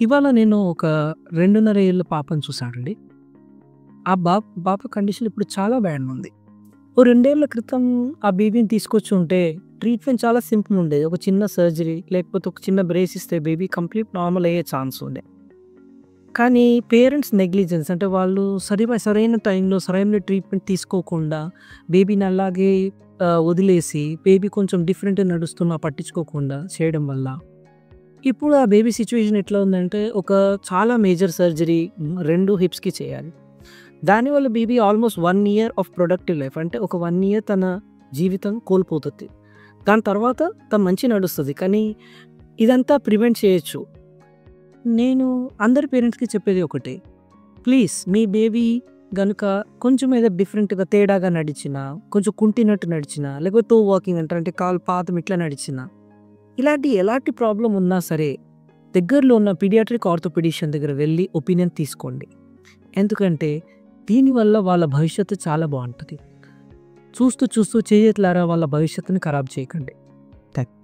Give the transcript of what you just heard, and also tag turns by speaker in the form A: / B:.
A: ఇవాళ నేను ఒక 2.5 ఏళ్ల పాపను చూసానండి. ఆ పాప కండిషన్ ఇప్పుడు చాలా బ్యాడ్‌గుంది. ఓ 2 ఏళ్ల క్రితం ఆ బేబీని తీసుకొచ్చుంటే ట్రీట్‌మెంట్ చాలా సింపుల్ ఉండేది. ఒక చిన్న సర్జరీ లేకపోతే ఒక చిన్న బ్రేస్ ఇస్తే బేబీ కంప్లీట్ నార్మల్ అయ్యే ఛాన్స్ ఉండే. కానీ పేరెంట్స్ నెగ్లిజెన్స్ అంటే వాళ్ళు సరైన టైంలో సరైన ట్రీట్‌మెంట్ తీసుకోకుండా బేబీని అలాగే వదిలేసి బేబీ కొంచెం డిఫరెంట్‌గా నడుస్తున్నా పట్టించుకోకుండా చేయడం వల్ల ఇప్పుడు ఆ బేబీ సిట్యుయేషన్ ఎట్లా ఉందంటే, ఒక చాలా మేజర్ సర్జరీ 2 హిప్స్‌కి చేయాలి. దానివల్ల baby almost 1 year of productive life అంటే ఒక 1 ఇయర్ తన జీవితం కోల్పోతది. దాని తర్వాత తను మంచిగా నడుస్తది. కానీ ఇదంతా ప్రివెంట్ చేయొచ్చు. నేను అందరి పేరెంట్స్‌కి చెప్పేది ఒకటే. ప్లీజ్ మీ బేబీ గనుక కొంచెం ఏదో డిఫరెంట్‌గా తేడాగా నడిచినా, కొంచెం కుంటినట్టు నడిచినా, లేకపోతే టో వాకింగ్ అంటారు. అంటే కాలు పాదం ఇట్లా నడిచినా ఎలాంటి ప్రాబ్లమ్ ఉన్నా సరే, దగ్గరలో ఉన్న పీడియాట్రిక్ ఆర్థోపెడిషియన్ దగ్గర వెళ్లి ఒపీనియన్ తీసుకోండి. ఎందుకంటే, దీనివల్ల వాళ్ళ భవిష్యత్తు చాలా బావుంటది. చూస్తూ చేతులారా వాళ్ళ భవిష్యత్తుని ఖరాబ్ చేయకండి. థాంక్